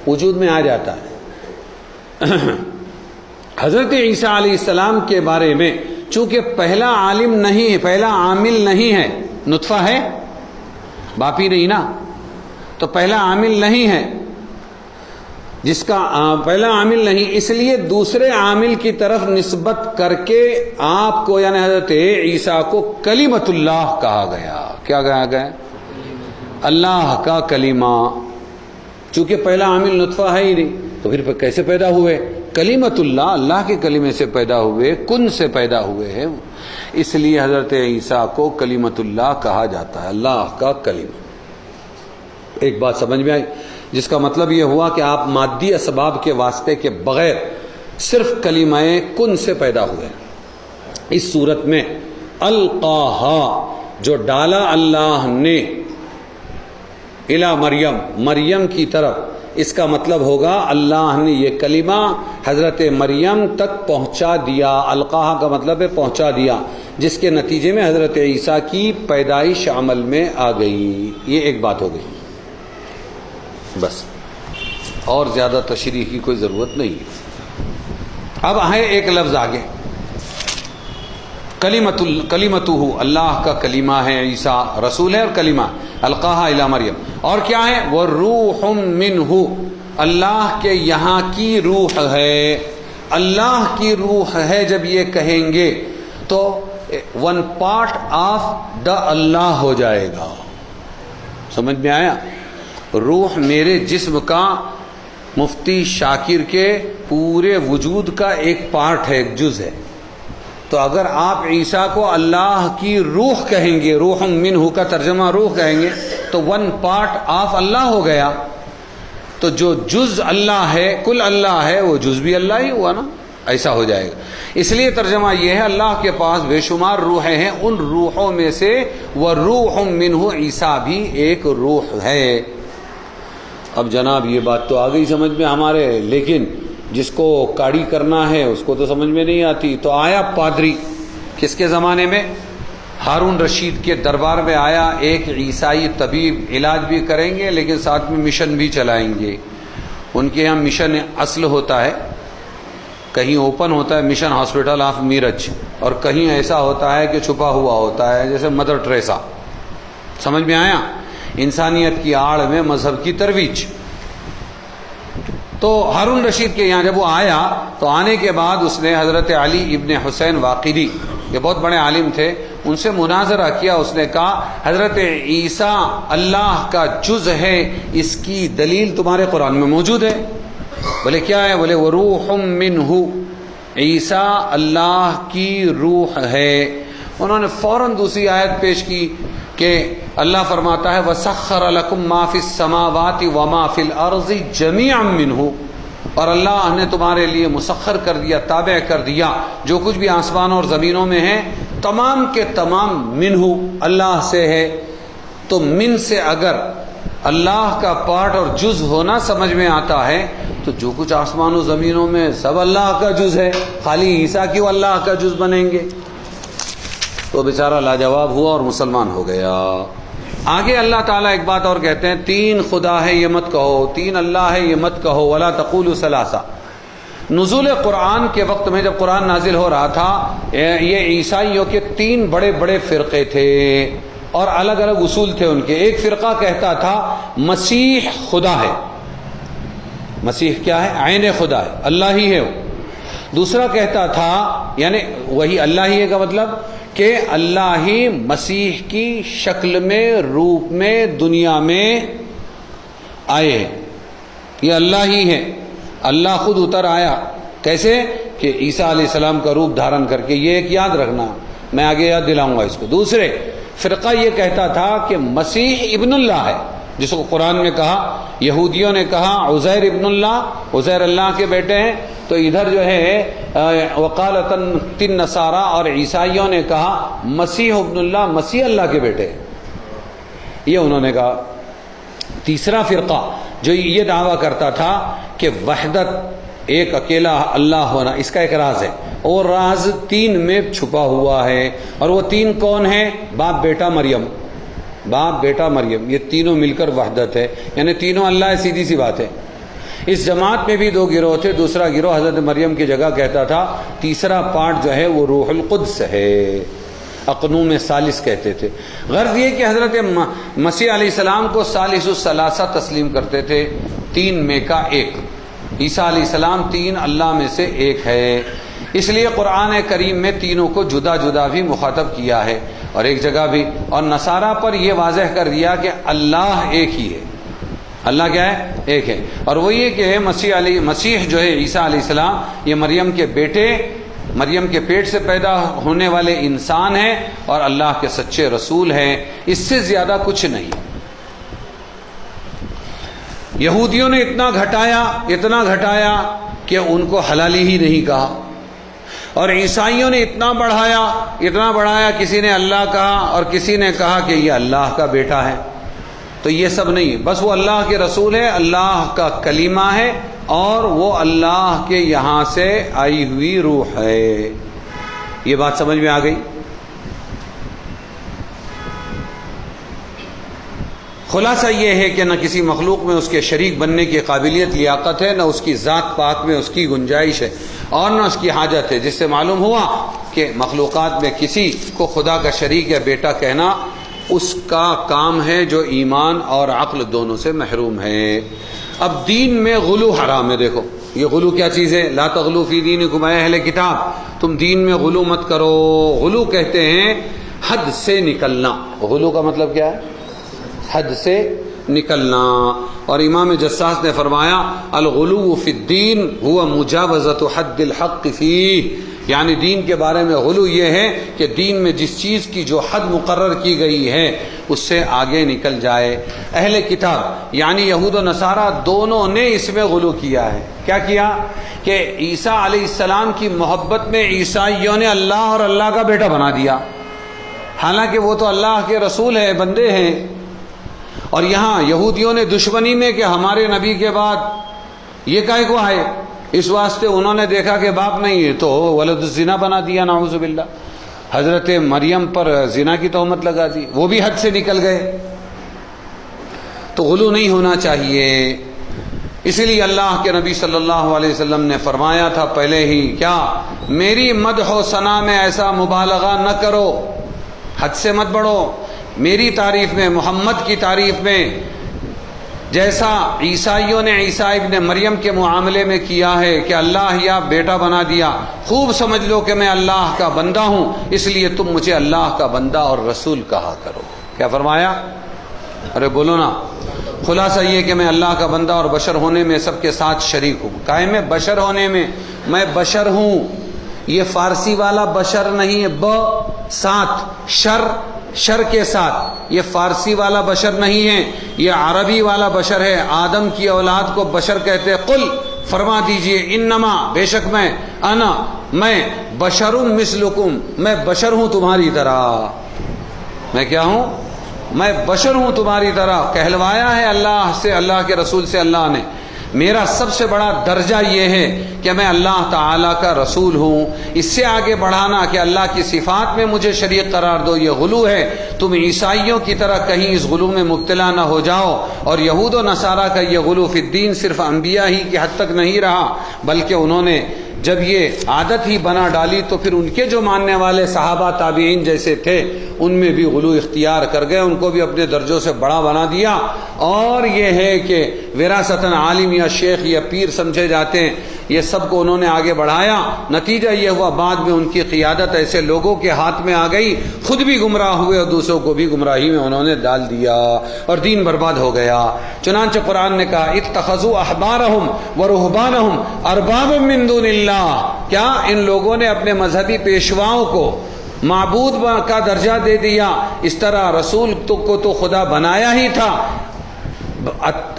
وجود میں آ جاتا ہے۔ حضرت عیسیٰ علیہ السلام کے بارے میں چونکہ پہلا عالم نہیں ہے، پہلا عامل نہیں ہے، نطفہ ہے، باپ ہی نہیں نا، تو پہلا عامل نہیں ہے، جس کا پہلا عامل نہیں، اس لیے دوسرے عامل کی طرف نسبت کر کے آپ کو یعنی حضرت عیسیٰ کو کلمۃ اللہ کہا گیا۔ کیا کہا گیا؟ اللہ کا کلمہ۔ چونکہ پہلا عامل نطفہ ہے ہی نہیں، تو پھر کیسے پیدا ہوئے؟ کلمۃ اللہ، اللہ کے کلمے سے پیدا ہوئے، کن سے پیدا ہوئے ہیں، اس لیے حضرت عیسیٰ کو کلمۃ اللہ کہا جاتا ہے، اللہ کا کلمہ۔ ایک بات سمجھ میں آئی، جس کا مطلب یہ ہوا کہ آپ مادی اسباب کے واسطے کے بغیر صرف کلمہ کن سے پیدا ہوئے۔ اس صورت میں القاہا، جو ڈالا اللہ نے، الی مریم، مریم کی طرف، اس کا مطلب ہوگا اللہ نے یہ کلمہ حضرت مریم تک پہنچا دیا۔ القاہا کا مطلب ہے پہنچا دیا، جس کے نتیجے میں حضرت عیسیٰ کی پیدائش عمل میں آ گئی۔ یہ ایک بات ہو گئی، بس اور زیادہ تشریح کی کوئی ضرورت نہیں ہے۔ اب ہے ایک لفظ آگے، کلمتہ، اللہ کا کلمہ ہے، عیسیٰ رسول ہے اور کلمہ، القاہا الی مریم، اور کیا ہے؟ وہ روح منہ، اللہ کے یہاں کی روح ہے، اللہ کی روح ہے۔ جب یہ کہیں گے تو ون پارٹ آف دا اللہ ہو جائے گا، سمجھ میں آیا؟ روح میرے جسم کا، مفتی شاکر کے پورے وجود کا ایک پارٹ ہے، ایک جز ہے۔ تو اگر آپ عیسیٰ کو اللہ کی روح کہیں گے، روح منہ کا ترجمہ روح کہیں گے، تو ون پارٹ آف اللہ ہو گیا۔ تو جو جز اللہ ہے، کل اللہ ہے، وہ جز بھی اللہ ہی ہوا نا۔ ایسا ہو جائے گا. اس لیے ترجمہ یہ ہے اللہ کے پاس بے شمار روحیں ہیں, ان روحوں میں سے وروح منہ عیسیٰ بھی ایک روح ہے. اب جناب یہ بات تو آ گئی سمجھ میں ہمارے, لیکن جس کو کاڑی کرنا ہے اس کو تو سمجھ میں نہیں آتی. تو آیا پادری, کس کے زمانے میں؟ ہارون رشید کے دربار میں آیا ایک عیسائی طبیب, علاج بھی کریں گے لیکن ساتھ میں مشن بھی چلائیں گے. ان کے یہاں مشن اصل ہوتا ہے, کہیں اوپن ہوتا ہے مشن ہاسپٹل آف میرج, اور کہیں ایسا ہوتا ہے کہ چھپا ہوا ہوتا ہے جیسے مدر ٹریسا. سمجھ میں آیا؟ انسانیت کی آڑ میں مذہب کی ترویج. تو ہارون رشید کے یہاں جب وہ آیا تو آنے کے بعد اس نے حضرت علی ابن حسین واقدی, یہ بہت بڑے عالم تھے, ان سے مناظرہ کیا. اس نے کہا حضرت عیسیٰ اللہ کا جز ہے, اس کی دلیل تمہارے قرآن میں موجود ہے. بولے کیا ہے؟ بولے وروح منہ, عیسیٰ اللہ کی روح ہے. انہوں نے فوراً دوسری آیت پیش کی کہ اللہ فرماتا ہے وَسَخَّرَ لَكُم مَّا فِي السَّمَاوَاتِ وَمَا فِي الْأَرْضِ جَمِيعًا مِّنْهُ, اور اللہ نے تمہارے لیے مسخر کر دیا, تابع کر دیا جو کچھ بھی آسمانوں اور زمینوں میں ہے, تمام کے تمام منہ, اللہ سے ہے. تو من سے اگر اللہ کا پارٹ اور جز ہونا سمجھ میں آتا ہے تو جو کچھ آسمان و زمینوں میں سب اللہ کا جز ہے, خالی عیسیٰ کیوں اللہ کا جز بنیں گے؟ تو بیچارہ لاجواب ہوا اور مسلمان ہو گیا. آگے اللہ تعالیٰ ایک بات اور کہتے ہیں, تین خدا ہے یہ مت کہو, تین اللہ ہے یہ مت کہو, ولا تقولوا ثلاثہ. نزول قرآن کے وقت میں جب قرآن نازل ہو رہا تھا, یہ عیسائیوں کے تین بڑے بڑے فرقے تھے اور الگ الگ اصول تھے ان کے. ایک فرقہ کہتا تھا مسیح خدا ہے, مسیح کیا ہے؟ عین خدا ہے, اللہ ہی ہے وہ. دوسرا کہتا تھا, یعنی وہی اللہ ہی ہے کا مطلب کہ اللہ ہی مسیح کی شکل میں, روپ میں, دنیا میں آئے ہیں, یہ اللہ ہی ہے. اللہ خود اتر آیا. کیسے؟ کہ عیسیٰ علیہ السلام کا روپ دھارن کر کے. یہ ایک یاد رکھنا, میں آگے یاد دلاؤں گا اس کو. دوسرے فرقہ یہ کہتا تھا کہ مسیح ابن اللہ ہے, جس کو قرآن میں کہا, یہودیوں نے کہا عزیر ابن اللہ, عزیر اللہ کے بیٹے ہیں. تو ادھر جو ہے وقالت النصارى, اور عیسائیوں نے کہا مسیح ابن اللہ, مسیح اللہ کے بیٹے ہیں, یہ انہوں نے کہا. تیسرا فرقہ جو یہ دعویٰ کرتا تھا کہ وحدت, ایک اکیلا اللہ ہونا, اس کا ایک راز ہے, اور راز تین میں چھپا ہوا ہے. اور وہ تین کون ہیں؟ باپ بیٹا مریم, باپ بیٹا مریم, یہ تینوں مل کر وحدت ہے, یعنی تینوں اللہ ہے. سیدھی سی بات ہے. اس جماعت میں بھی دو گروہ تھے. دوسرا گروہ حضرت مریم کی جگہ کہتا تھا تیسرا پارٹ جو ہے وہ روح القدس ہے, اقنوم ثالث کہتے تھے. غرض یہ کہ حضرت مسیح علیہ السلام کو ثالث الثلاثہ تسلیم کرتے تھے, تین میں کا ایک. عیسیٰ علیہ السلام تین اللہ میں سے ایک ہے. اس لیے قرآن کریم میں تینوں کو جدا جدا بھی مخاطب کیا ہے اور ایک جگہ بھی. اور نصارہ پر یہ واضح کر دیا کہ اللہ ایک ہی ہے. اللہ کیا ہے؟ ایک ہے. اور وہ یہ کہ مسیح جو ہے عیسیٰ علیہ السلام, یہ مریم کے بیٹے, مریم کے پیٹ سے پیدا ہونے والے انسان ہیں اور اللہ کے سچے رسول ہیں. اس سے زیادہ کچھ نہیں. یہودیوں نے اتنا گھٹایا کہ ان کو حلالی ہی نہیں کہا, اور عیسائیوں نے اتنا بڑھایا, کسی نے اللہ کہا اور کسی نے کہا کہ یہ اللہ کا بیٹا ہے. تو یہ سب نہیں, بس وہ اللہ کے رسول ہے, اللہ کا کلمہ ہے, اور وہ اللہ کے یہاں سے آئی ہوئی روح ہے. یہ بات سمجھ میں آ گئی؟ خلاصہ یہ ہے کہ نہ کسی مخلوق میں اس کے شریک بننے کی قابلیت لیاقت ہے, نہ اس کی ذات پاک میں اس کی گنجائش ہے, اور نہ اس کی حاجت ہے. جس سے معلوم ہوا کہ مخلوقات میں کسی کو خدا کا شریک یا بیٹا کہنا اس کا کام ہے جو ایمان اور عقل دونوں سے محروم ہے. اب دین میں غلو حرام ہے. دیکھو یہ غلو کیا چیز ہے؟ لا تغلو فی دینکم اے اہل کتاب, تم دین میں غلو مت کرو. غلو کہتے ہیں حد سے نکلنا. غلو کا مطلب کیا ہے؟ حد سے نکلنا. اور امام جساس نے فرمایا الغلو فی الدین هو مجاوزۃ حد الحق فیہ، یعنی دین کے بارے میں غلو یہ ہے کہ دین میں جس چیز کی جو حد مقرر کی گئی ہے اس سے آگے نکل جائے. اہل کتاب یعنی یہود و نصارہ دونوں نے اس میں غلو کیا ہے. کیا کیا کہ عیسیٰ علیہ السلام کی محبت میں عیسائیوں نے اللہ اور اللہ کا بیٹا بنا دیا، حالانکہ وہ تو اللہ کے رسول ہیں، بندے ہیں. اور یہاں یہودیوں نے دشمنی میں کہ ہمارے نبی کے بعد یہ کائے کو آئے، اس واسطے انہوں نے دیکھا کہ باپ نہیں ہے تو ولد الزنا بنا دیا، نعوذ باللہ. حضرت مریم پر زنا کی تہمت لگا دی، وہ بھی حد سے نکل گئے. تو غلو نہیں ہونا چاہیے. اسی لیے اللہ کے نبی صلی اللہ علیہ وسلم نے فرمایا تھا پہلے ہی، کیا میری مدح و ثنا میں ایسا مبالغہ نہ کرو، حد سے مت بڑھو. میری تعریف میں، محمد کی تعریف میں جیسا عیسائیوں نے عیسیٰ ابن مریم کے معاملے میں کیا ہے کہ اللہ یا بیٹا بنا دیا، خوب سمجھ لو کہ میں اللہ کا بندہ ہوں، اس لیے تم مجھے اللہ کا بندہ اور رسول کہا کرو. کیا فرمایا؟ ارے بولو نا. خلاصہ یہ کہ میں اللہ کا بندہ اور بشر ہونے میں سب کے ساتھ شریک ہوں. قائم ہے بشر ہونے میں، میں بشر ہوں. یہ فارسی والا بشر نہیں ہے، ساتھ شر کے ساتھ، یہ فارسی والا بشر نہیں ہے، یہ عربی والا بشر ہے. آدم کی اولاد کو بشر کہتے. قل فرما دیجئے انما، بے شک میں بشر مثلکم، میں بشر ہوں تمہاری طرح. میں کیا ہوں؟ میں بشر ہوں تمہاری طرح. کہلوایا ہے اللہ سے، اللہ کے رسول سے اللہ نے. میرا سب سے بڑا درجہ یہ ہے کہ میں اللہ تعالیٰ کا رسول ہوں. اس سے آگے بڑھانا کہ اللہ کی صفات میں مجھے شریک قرار دو، یہ غلو ہے. تم عیسائیوں کی طرح کہیں اس غلو میں مبتلا نہ ہو جاؤ. اور یہود و نصارہ کا یہ غلو فی الدین صرف انبیاء ہی کی حد تک نہیں رہا، بلکہ انہوں نے جب یہ عادت ہی بنا ڈالی تو پھر ان کے جو ماننے والے صحابہ تابعین جیسے تھے ان میں بھی غلو اختیار کر گئے، ان کو بھی اپنے درجوں سے بڑا بنا دیا. اور یہ ہے کہ وراثتاً عالم یا شیخ یا پیر سمجھے جاتے ہیں، یہ سب کو انہوں نے آگے بڑھایا. نتیجہ یہ ہوا بعد میں ان کی قیادت ایسے لوگوں کے ہاتھ میں آ گئی، خود بھی گمراہ ہوئے اور دوسروں کو بھی گمراہی میں انہوں نے ڈال دیا اور دین برباد ہو گیا. چنانچہ قرآن نے کہا اتخذوا احبارہم ورہبانہم اربابا من دون اللہ. کیا ان لوگوں نے اپنے مذہبی پیشواؤں کو معبود کا درجہ دے دیا؟ اس طرح رسول کو تو خدا بنایا ہی تھا.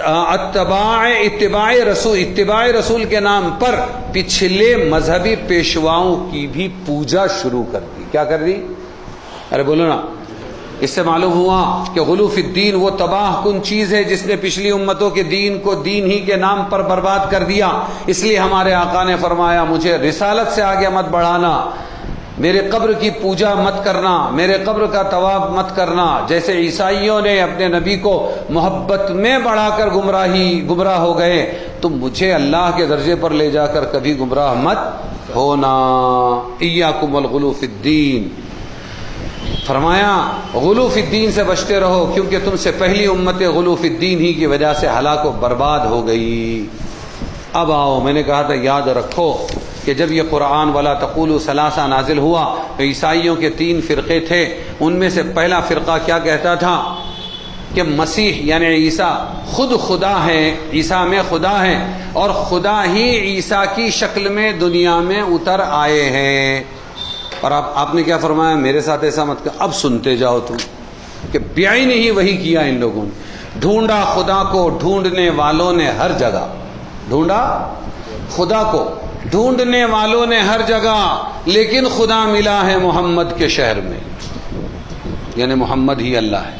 اتباع رسول کے نام پر پچھلے مذہبی پیشواؤں کی بھی پوجا شروع کر دی. کیا کر دی؟ ارے بولو نا. اس سے معلوم ہوا کہ غلو فی الدین وہ تباہ کن چیز ہے جس نے پچھلی امتوں کے دین کو دین ہی کے نام پر برباد کر دیا. اس لیے ہمارے آقا نے فرمایا مجھے رسالت سے آگے مت بڑھانا، میرے قبر کی پوجا مت کرنا، میرے قبر کا طواف مت کرنا. جیسے عیسائیوں نے اپنے نبی کو محبت میں بڑھا کر گمراہ ہو گئے، تم مجھے اللہ کے درجے پر لے جا کر کبھی گمراہ مت ہونا. ایاکم الغلو فی الدین. فرمایا غلو فی الدین سے بچتے رہو، کیونکہ تم سے پہلی امت غلو فی الدین ہی کی وجہ سے ہلاک و برباد ہو گئی. اب آؤ، میں نے کہا تھا یاد رکھو کہ جب یہ قرآن ولا تقولوا ثلاثہ نازل ہوا تو عیسائیوں کے 3 فرقے تھے. ان میں سے پہلا فرقہ کیا کہتا تھا کہ مسیح یعنی عیسیٰ خود خدا ہے، عیسیٰ میں خدا ہے اور خدا ہی عیسیٰ کی شکل میں دنیا میں اتر آئے ہیں. اور آپ نے کیا فرمایا؟ میرے ساتھ ایسا مت کر. اب سنتے جاؤ تم کہ بیائی نہیں وہی کیا ان لوگوں نے. ڈھونڈا خدا کو ڈھونڈنے والوں نے ہر جگہ، ڈھونڈا خدا کو ڈھونڈنے والوں نے ہر جگہ، لیکن خدا ملا ہے محمد کے شہر میں، یعنی محمد ہی اللہ ہے.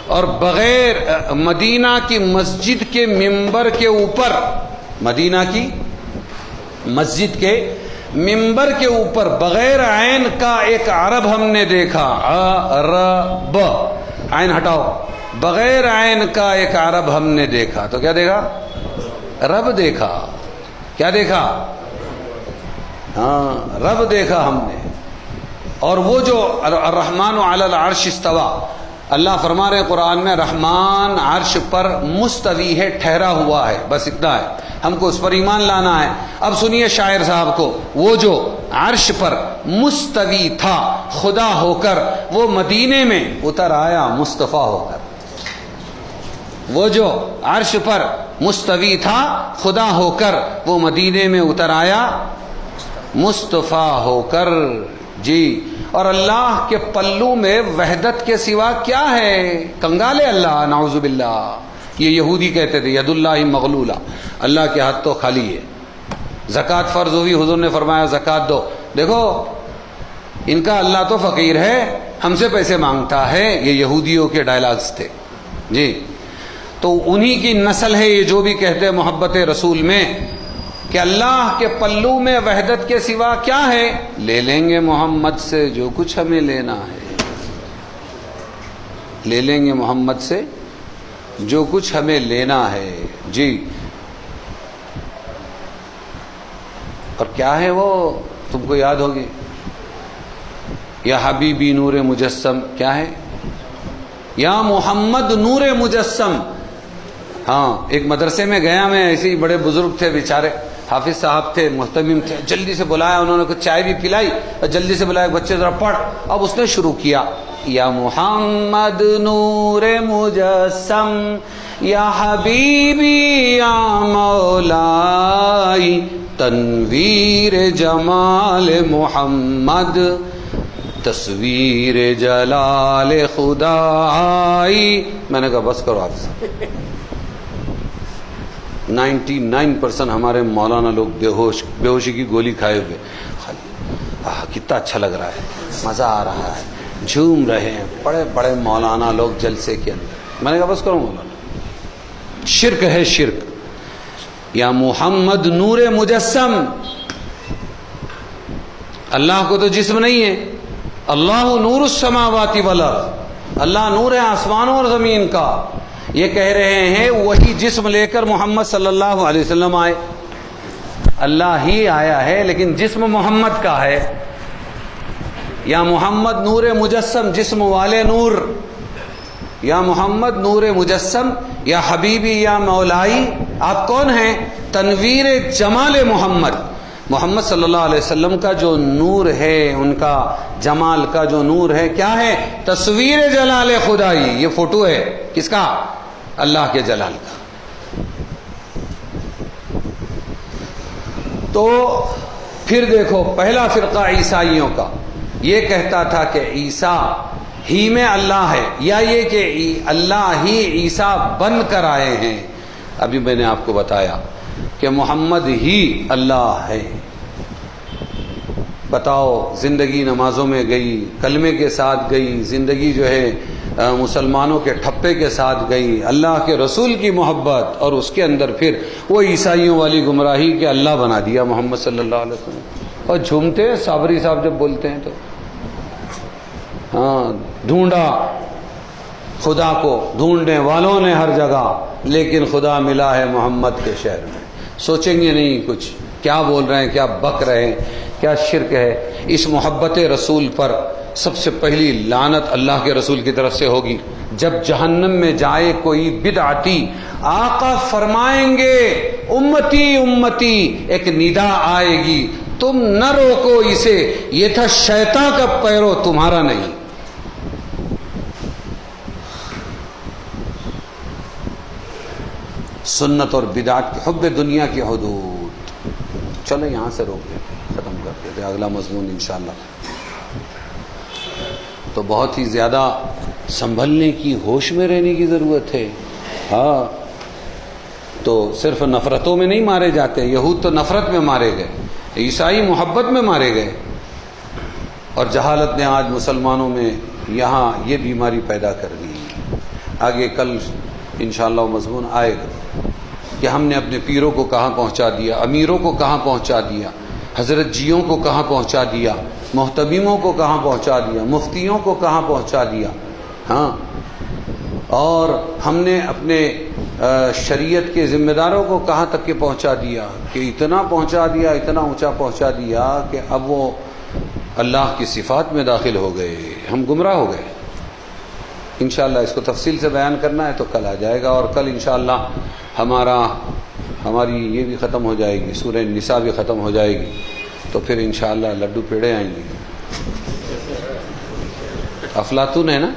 اور بغیر مدینہ کی مسجد کے ممبر کے اوپر، مدینہ کی مسجد کے ممبر کے اوپر بغیر عین کا ایک عرب ہم نے دیکھا. عرب، عین ہٹاؤ، بغیر عین کا ایک عرب ہم نے دیکھا. تو کیا دیکھا؟ رب دیکھا. کیا دیکھا؟ ہاں، رب دیکھا ہم نے. اور وہ جو الرحمن علی العرش استوى، اللہ فرما رہے قرآن میں رحمان عرش پر مستوی ہے، ٹھہرا ہوا ہے، بس اتنا ہے. ہم کو اس پر ایمان لانا ہے. اب سنیے شاعر صاحب کو، وہ جو عرش پر مستوی تھا خدا ہو کر، وہ مدینے میں اتر آیا مصطفیٰ ہو کر. وہ جو عرش پر مستوی تھا خدا ہو کر وہ مدینے میں اتر آیا مصطفیٰ ہو کر. جی اور اللہ کے پلو میں وحدت کے سوا کیا ہے؟ کنگال ہے اللہ، نعوذ باللہ. یہ یہودی کہتے تھے ید اللہ مغلولہ، اللہ کے ہاتھ تو خالی ہے. زکوٰۃ فرض ہوئی، حضور نے فرمایا زکوٰۃ دو. دیکھو ان کا اللہ تو فقیر ہے، ہم سے پیسے مانگتا ہے. یہ یہودیوں کے ڈائلاگز تھے. جی تو انہی کی نسل ہے یہ جو بھی کہتے ہیں محبت رسول میں کہ اللہ کے پلو میں وحدت کے سوا کیا ہے؟ لے لیں گے محمد سے جو کچھ ہمیں لینا ہے، لے لیں گے محمد سے جو کچھ ہمیں لینا ہے. جی اور کیا ہے وہ تم کو یاد ہوگی، یا حبیبی نور مجسم، کیا ہے؟ یا محمد نور مجسم. ہاں ایک مدرسے میں گیا میں، ایسے ہی بڑے بزرگ تھے بیچارے، حافظ صاحب تھے، محتمم تھے. جلدی سے بلایا انہوں نے، کچھ چائے بھی پلائی اور جلدی سے بلایا بچے ذرا پڑھ. اب اس نے شروع کیا یا محمد نور مجسم یا حبیبی یا مولائی تنویر جمال محمد تصویر جلال خدا آئی. میں نے کہا بس کرو آپ سے. 99% ہمارے مولانا لوگ بے ہوشی کی گولی کھائے ہوئے. کتنا اچھا لگ رہا ہے، مزہ آ رہا ہے، جھوم رہے ہیں بڑے بڑے مولانا لوگ جلسے کے اندر. میں نے کہا بس کرو مولانا، شرک ہے شرک. یا محمد نور مجسم، اللہ کو تو جسم نہیں ہے. اللہ نور السماوات والارض، اللہ نور ہے آسمانوں اور زمین کا. یہ کہہ رہے ہیں وہی جسم لے کر محمد صلی اللہ علیہ وسلم آئے. اللہ ہی آیا ہے لیکن جسم محمد کا ہے. یا محمد نور مجسم، جسم والے نور. یا محمد نور مجسم یا حبیبی یا مولائی، آپ کون ہیں؟ تنویر جمال محمد. محمد صلی اللہ علیہ وسلم کا جو نور ہے، ان کا جمال کا جو نور ہے کیا ہے؟ تصویر جلال خدائی. یہ فوٹو ہے کس کا؟ اللہ کے جلال کا. تو پھر دیکھو پہلا فرقہ عیسائیوں کا یہ کہتا تھا کہ عیسیٰ ہی میں اللہ ہے، یا یہ کہ اللہ ہی عیسیٰ بن کر آئے ہیں. ابھی میں نے آپ کو بتایا کہ محمد ہی اللہ ہے. بتاؤ زندگی نمازوں میں گئی، کلمے کے ساتھ گئی، زندگی جو ہے مسلمانوں کے ٹھپے کے ساتھ گئی، اللہ کے رسول کی محبت، اور اس کے اندر پھر وہ عیسائیوں والی گمراہی کہ اللہ بنا دیا محمد صلی اللہ علیہ وسلم. اور جھومتے ہیں صابری صاحب جب بولتے ہیں تو. ہاں ڈھونڈا خدا کو، ڈھونڈنے والوں نے ہر جگہ، لیکن خدا ملا ہے محمد کے شہر میں. سوچیں گے نہیں کچھ کیا بول رہے ہیں، کیا بک رہے ہیں، کیا شرک ہے. اس محبت رسول پر سب سے پہلی لعنت اللہ کے رسول کی طرف سے ہوگی. جب جہنم میں جائے کوئی بدعتی، آقا فرمائیں گے امتی امتی، ایک ندا آئے گی، تم نہ روکو اسے، یہ تھا شیطان کا پیرو، تمہارا نہیں. سنت اور بدعت کی حب دنیا کی حدود. چلو یہاں سے روک لیں، ختم کر دیتے اگلا مضمون انشاءاللہ. تو بہت ہی زیادہ سنبھلنے کی، ہوش میں رہنے کی ضرورت ہے. ہاں تو صرف نفرتوں میں نہیں مارے جاتے. یہود تو نفرت میں مارے گئے، عیسائی محبت میں مارے گئے، اور جہالت نے آج مسلمانوں میں یہاں یہ بیماری پیدا کر دی. آگے کل انشاءاللہ مضمون آئے گا کہ ہم نے اپنے پیروں کو کہاں پہنچا دیا، امیروں کو کہاں پہنچا دیا، حضرت جیوں کو کہاں پہنچا دیا، محتمموں کو کہاں پہنچا دیا، مفتیوں کو کہاں پہنچا دیا. ہاں اور ہم نے اپنے شریعت کے ذمہ داروں کو کہاں تک کے پہنچا دیا کہ اتنا پہنچا دیا، اتنا اونچا پہنچا دیا کہ اب وہ اللہ کی صفات میں داخل ہو گئے، ہم گمراہ ہو گئے. انشاءاللہ اس کو تفصیل سے بیان کرنا ہے تو کل آ جائے گا، اور کل انشاءاللہ ہماری یہ بھی ختم ہو جائے گی، سورہ نساء بھی ختم ہو جائے گی. تو پھر انشاءاللہ لڈو پیڑے آئیں گے. افلاطون ہے نا،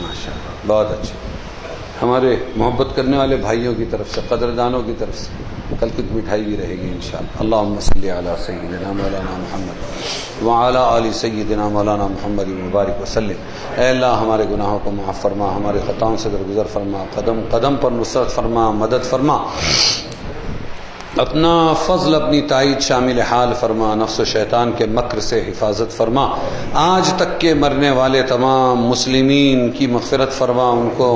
ماشاءاللہ بہت اچھے. ہمارے محبت کرنے والے بھائیوں کی طرف سے، قدردانوں کی طرف سے کل کچھ مٹھائی بھی رہے گی انشاءاللہ۔ اللہم صلی علی سیدنا مولانا محمد وعلی آل سیدنا مولانا محمد مبارک وسلم۔ اے اللہ ہمارے گناہوں کو معاف فرما، ہمارے خطاؤں سے درگزر فرما، قدم قدم پر نصرت فرما، مدد فرما، اپنا فضل اپنی تائید شامل حال فرما، نفس و شیطان کے مکر سے حفاظت فرما، آج تک کے مرنے والے تمام مسلمین کی مغفرت فرما، ان کو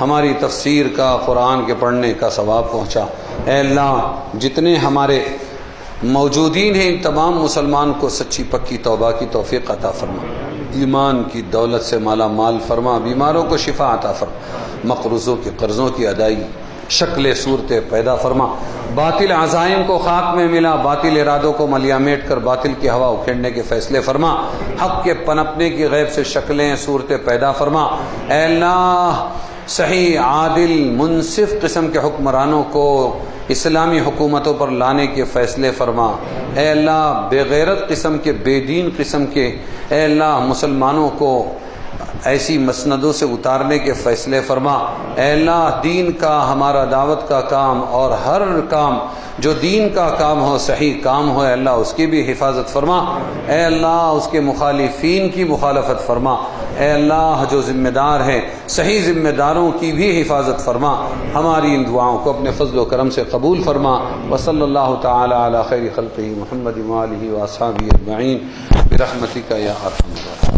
ہماری تفسیر کا، قرآن کے پڑھنے کا ثواب پہنچا۔ اے اللہ جتنے ہمارے موجودین ہیں ان تمام مسلمان کو سچی پکی توبہ کی توفیق عطا فرما، ایمان کی دولت سے مالا مال فرما، بیماروں کو شفا عطا فرما، مقروضوں کے قرضوں کی ادائیگی، شکل صورتیں پیدا فرما، باطل عزائم کو خاک میں ملا، باطل ارادوں کو ملیامیٹ کر باطل کی ہوا اکھیڑنے کے فیصلے فرما، حق کے پنپنے کی غیب سے شکلیں صورتیں پیدا فرما۔ اے اللہ صحیح عادل منصف قسم کے حکمرانوں کو اسلامی حکومتوں پر لانے کے فیصلے فرما۔ اے اللہ بے غیرت قسم کے، بے دین قسم کے، اے اللہ مسلمانوں کو ایسی مسندوں سے اتارنے کے فیصلے فرما۔ اے اللہ دین کا، ہمارا دعوت کا کام اور ہر کام جو دین کا کام ہو، صحیح کام ہو، اے اللہ اس کی بھی حفاظت فرما۔ اے اللہ اس کے مخالفین کی مخالفت فرما۔ اے اللہ جو ذمہ دار ہیں صحیح ذمہ داروں کی بھی حفاظت فرما، ہماری ان دعاؤں کو اپنے فضل و کرم سے قبول فرما۔ وصلی اللہ تعالی علی خیر خلقہ محمد وآلہ واصحابہ اجمعین برحمتک یا ارحم الراحمین۔